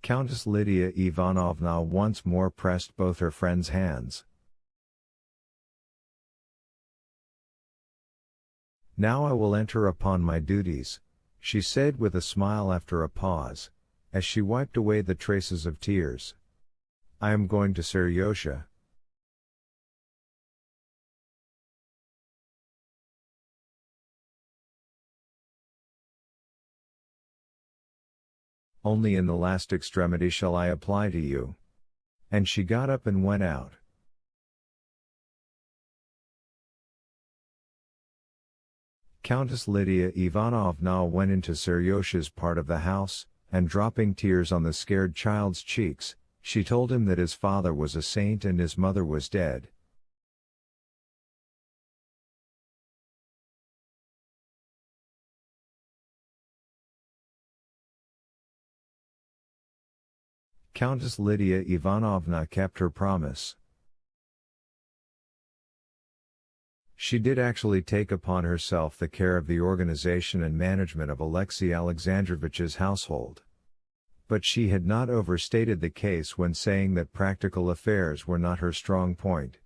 Countess Lydia Ivanovna once more pressed both her friend's hands. "Now I will enter upon my duties," she said with a smile after a pause, as she wiped away the traces of tears. "I am going to Seryosha." "Only in the last extremity shall I apply to you." And she got up and went out. Countess Lydia Ivanovna went into Seryosha's part of the house, and dropping tears on the scared child's cheeks, she told him that his father was a saint and his mother was dead. Countess Lydia Ivanovna kept her promise. She did actually take upon herself the care of the organization and management of Alexei Alexandrovich's household. But she had not overstated the case when saying that practical affairs were not her strong point.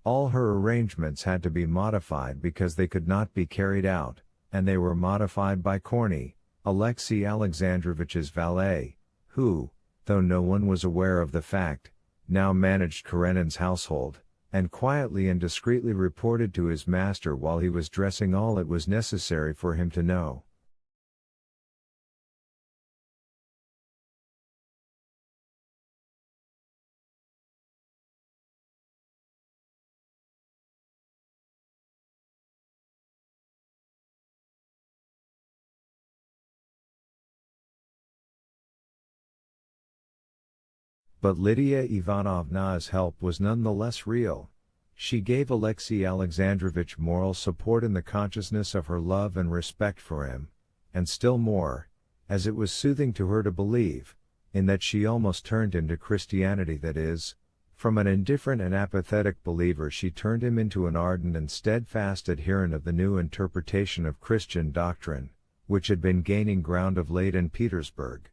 All her arrangements had to be modified because they could not be carried out, and they were modified by Korny, Alexei Alexandrovich's valet, who, though no one was aware of the fact, now managed Karenin's household, and quietly and discreetly reported to his master while he was dressing all it was necessary for him to know. But Lydia Ivanovna's help was none the less real. She gave Alexei Alexandrovich moral support in the consciousness of her love and respect for him, and still more, as it was soothing to her to believe, in that she almost turned him to Christianity, that is, from an indifferent and apathetic believer she turned him into an ardent and steadfast adherent of the new interpretation of Christian doctrine, which had been gaining ground of late in Petersburg.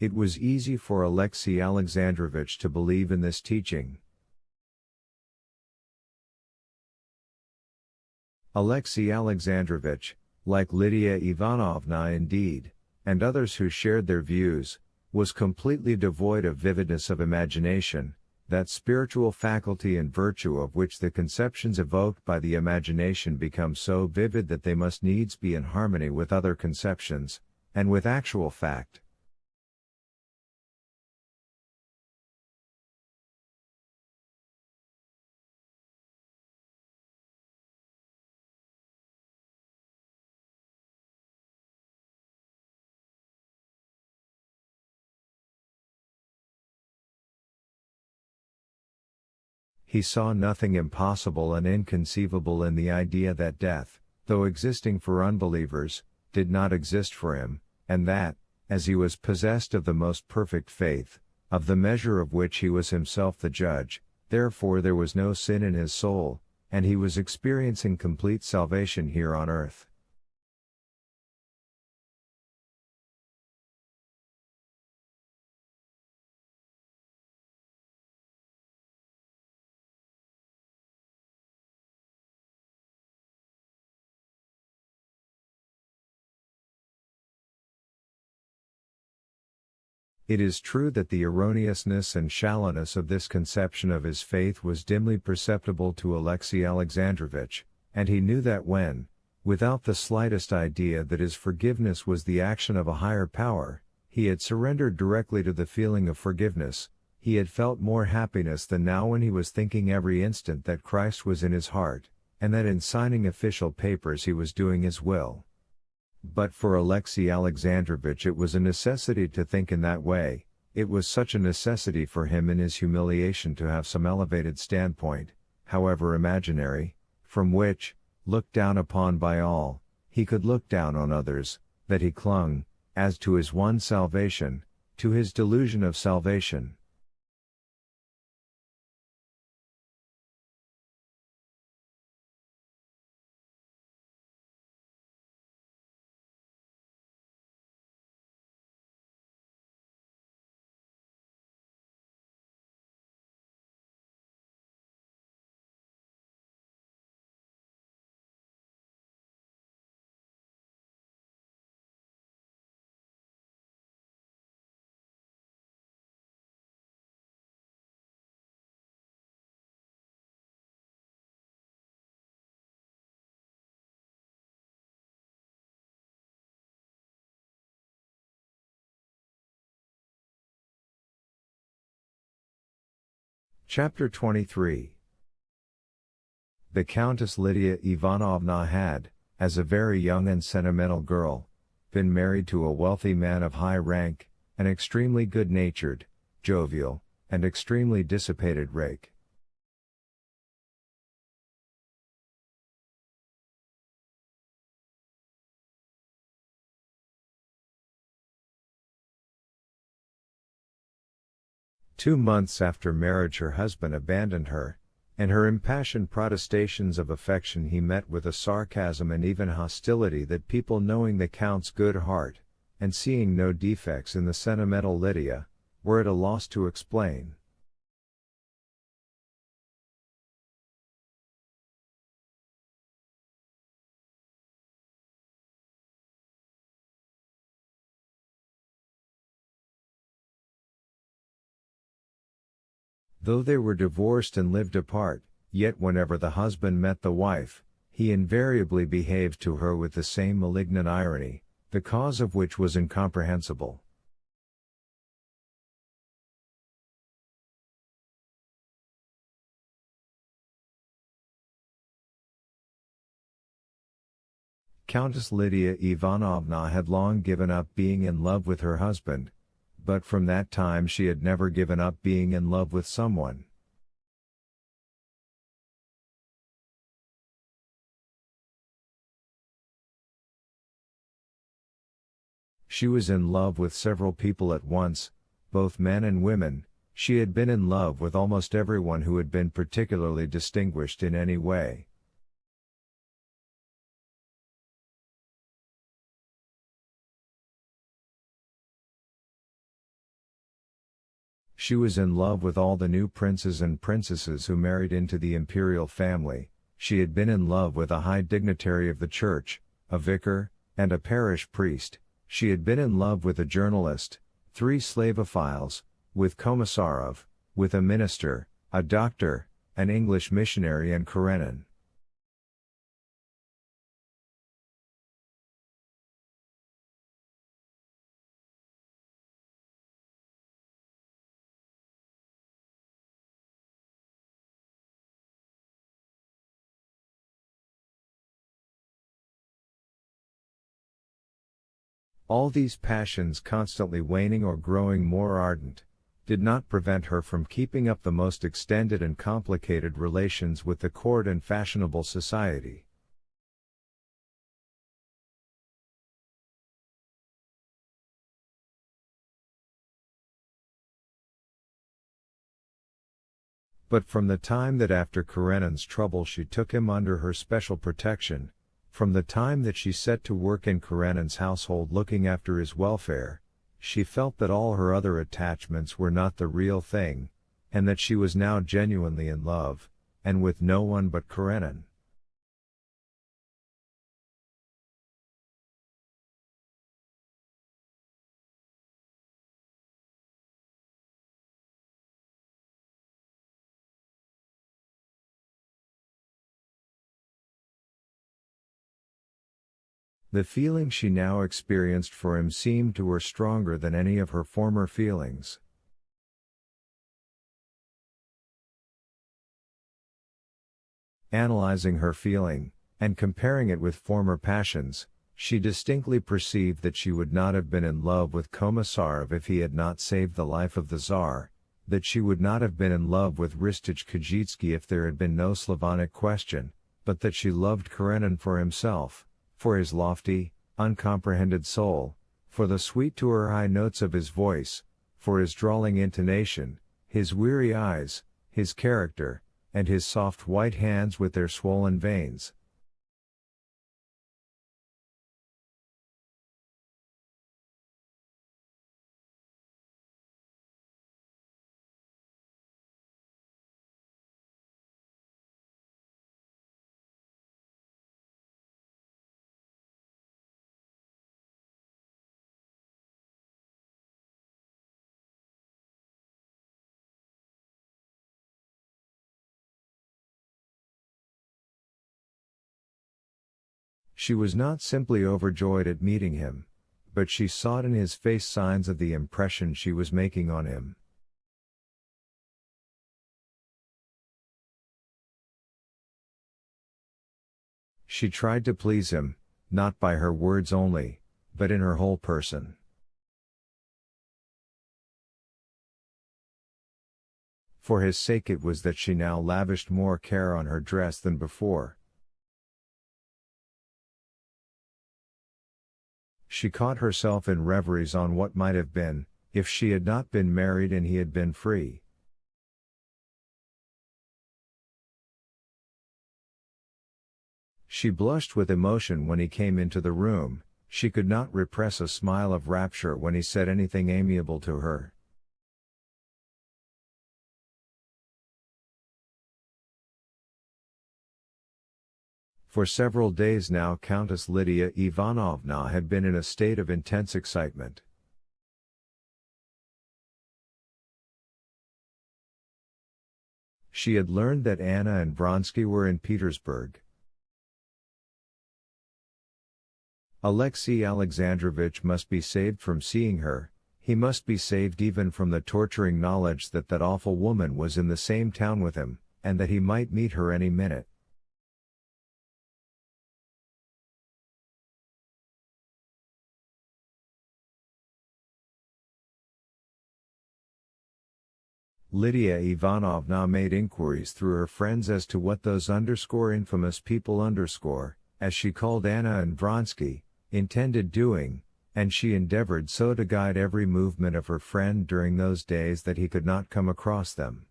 It was easy for Alexei Alexandrovich to believe in this teaching. Alexei Alexandrovich, like Lydia Ivanovna indeed, and others who shared their views, was completely devoid of vividness of imagination, that spiritual faculty and virtue of which the conceptions evoked by the imagination become so vivid that they must needs be in harmony with other conceptions, and with actual fact. He saw nothing impossible and inconceivable in the idea that death, though existing for unbelievers, did not exist for him, and that, as he was possessed of the most perfect faith, of the measure of which he was himself the judge, therefore there was no sin in his soul, and he was experiencing complete salvation here on earth. It is true that the erroneousness and shallowness of this conception of his faith was dimly perceptible to Alexei Alexandrovich, and he knew that when, without the slightest idea that his forgiveness was the action of a higher power, he had surrendered directly to the feeling of forgiveness, He had felt more happiness than now when he was thinking every instant that Christ was in his heart, and that in signing official papers he was doing his will. But for Alexey Alexandrovitch it was a necessity to think in that way. It was such a necessity for him in his humiliation to have some elevated standpoint, however imaginary, from which, looked down upon by all, he could look down on others, that he clung, as to his one salvation, to his delusion of salvation. Chapter 23. The Countess Lydia Ivanovna had, as a very young and sentimental girl, been married to a wealthy man of high rank, an extremely good-natured, jovial, and extremely dissipated rake. Two months after marriage her husband abandoned her, and her impassioned protestations of affection he met with a sarcasm and even hostility that people knowing the Count's good heart, and seeing no defects in the sentimental Lydia, were at a loss to explain. Though they were divorced and lived apart, yet whenever the husband met the wife, he invariably behaved to her with the same malignant irony, the cause of which was incomprehensible. Countess Lydia Ivanovna had long given up being in love with her husband, but from that time she had never given up being in love with someone. She was in love with several people at once, both men and women. She had been in love with almost everyone who had been particularly distinguished in any way. She was in love with all the new princes and princesses who married into the imperial family. She had been in love with a high dignitary of the church, a vicar, and a parish priest. She had been in love with a journalist, 3 Slavophiles, with Komisarov, with a minister, a doctor, an English missionary and Karenin. All these passions constantly waning or growing more ardent, did not prevent her from keeping up the most extended and complicated relations with the court and fashionable society. But from the time that after Karenin's trouble she took him under her special protection, from the time that she set to work in Karenin's household looking after his welfare, she felt that all her other attachments were not the real thing, and that she was now genuinely in love, and with no one but Karenin. The feeling she now experienced for him seemed to her stronger than any of her former feelings. Analyzing her feeling, and comparing it with former passions, she distinctly perceived that she would not have been in love with Komisarov if he had not saved the life of the Tsar, that she would not have been in love with Ristich Kajitsky if there had been no Slavonic question, but that she loved Karenin for himself, for his lofty, uncomprehended soul, for the sweet to her high notes of his voice, for his drawling intonation, his weary eyes, his character, and his soft white hands with their swollen veins. She was not simply overjoyed at meeting him, but she saw in his face signs of the impression she was making on him. She tried to please him, not by her words only, but in her whole person. For his sake it was that she now lavished more care on her dress than before. She caught herself in reveries on what might have been, if she had not been married and he had been free. She blushed with emotion when he came into the room, she could not repress a smile of rapture when he said anything amiable to her. For several days now Countess Lydia Ivanovna had been in a state of intense excitement. She had learned that Anna and Vronsky were in Petersburg. Alexei Alexandrovich must be saved from seeing her, he must be saved even from the torturing knowledge that that awful woman was in the same town with him, and that he might meet her any minute. Lydia Ivanovna made inquiries through her friends as to what those _infamous people as she called Anna and Vronsky, intended doing, and she endeavored so to guide every movement of her friend during those days that he could not come across them.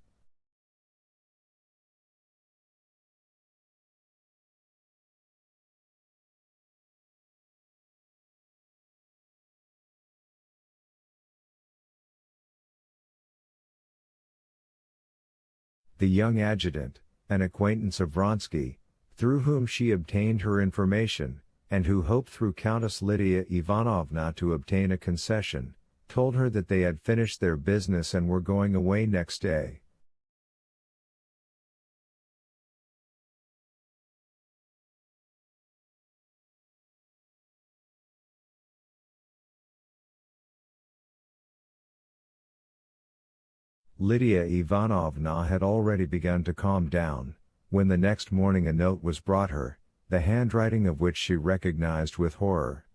The young adjutant, an acquaintance of Vronsky, through whom she obtained her information, and who hoped through Countess Lydia Ivanovna to obtain a concession, told her that they had finished their business and were going away next day. Lydia Ivanovna had already begun to calm down, when the next morning a note was brought her, the handwriting of which she recognized with horror.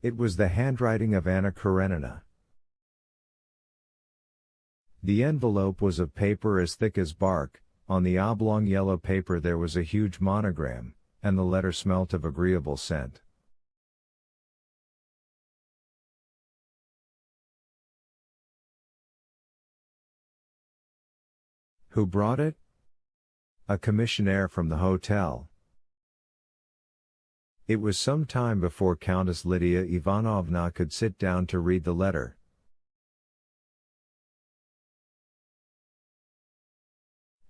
It was the handwriting of Anna Karenina. The envelope was of paper as thick as bark, on the oblong yellow paper there was a huge monogram, and the letter smelt of agreeable scent. Who brought it? A commissionaire from the hotel. It was some time before Countess Lydia Ivanovna could sit down to read the letter.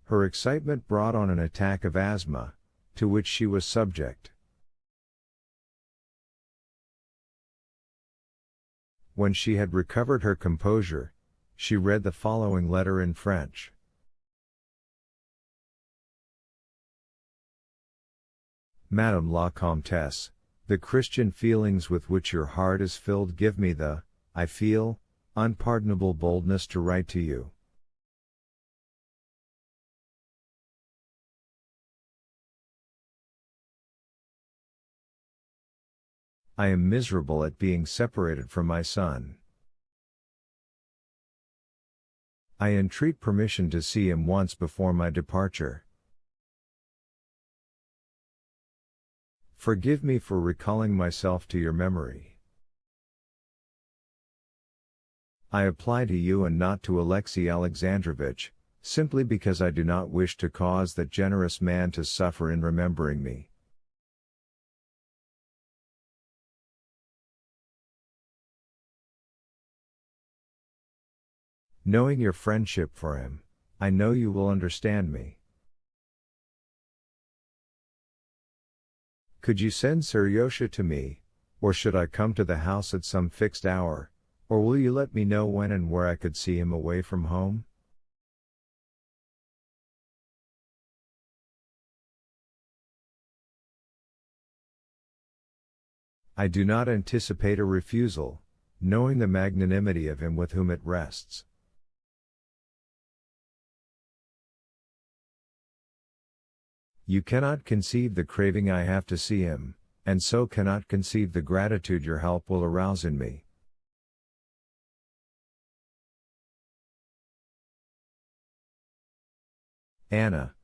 Her excitement brought on an attack of asthma, to which she was subject. When she had recovered her composure, she read the following letter in French. Madame la Comtesse, The Christian feelings with which your heart is filled give me the, I feel, unpardonable boldness to write to you. I am miserable at being separated from my son. I entreat permission to see him once before my departure. Forgive me for recalling myself to your memory. I apply to you and not to Alexei Alexandrovitch, simply because I do not wish to cause that generous man to suffer in remembering me. Knowing your friendship for him, I know you will understand me. Could you send Seryosha to me, or should I come to the house at some fixed hour, or will you let me know when and where I could see him away from home? I do not anticipate a refusal, knowing the magnanimity of him with whom it rests. You cannot conceive the craving I have to see him, and so cannot conceive the gratitude your help will arouse in me. Anna.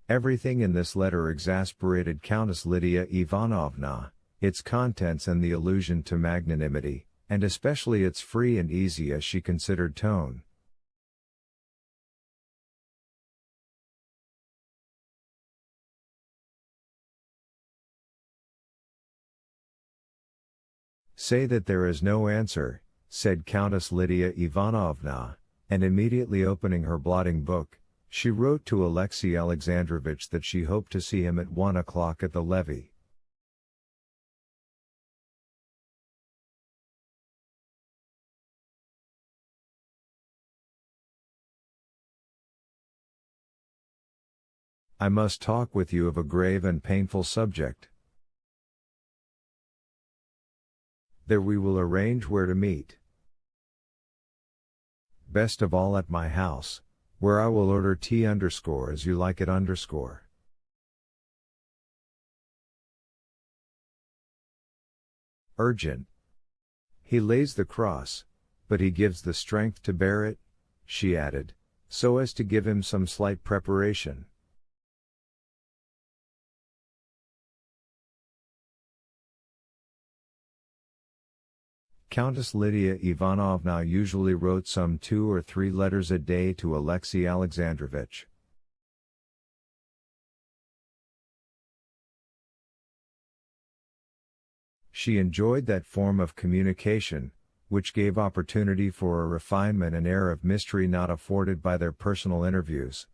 Everything in this letter exasperated Countess Lydia Ivanovna, its contents and the allusion to magnanimity, and especially its free and easy as she considered tone. Say that there is no answer, said Countess Lydia Ivanovna, and immediately opening her blotting book, she wrote to Alexei Alexandrovitch that she hoped to see him at 1 o'clock at the levee. I must talk with you of a grave and painful subject. There we will arrange where to meet. Best of all at my house, where I will order tea as you like it . Urgent. He lays the cross, but he gives the strength to bear it, she added, so as to give him some slight preparation. Countess Lydia Ivanovna usually wrote some 2 or 3 letters a day to Alexei Alexandrovitch. She enjoyed that form of communication, which gave opportunity for a refinement and air of mystery not afforded by their personal interviews.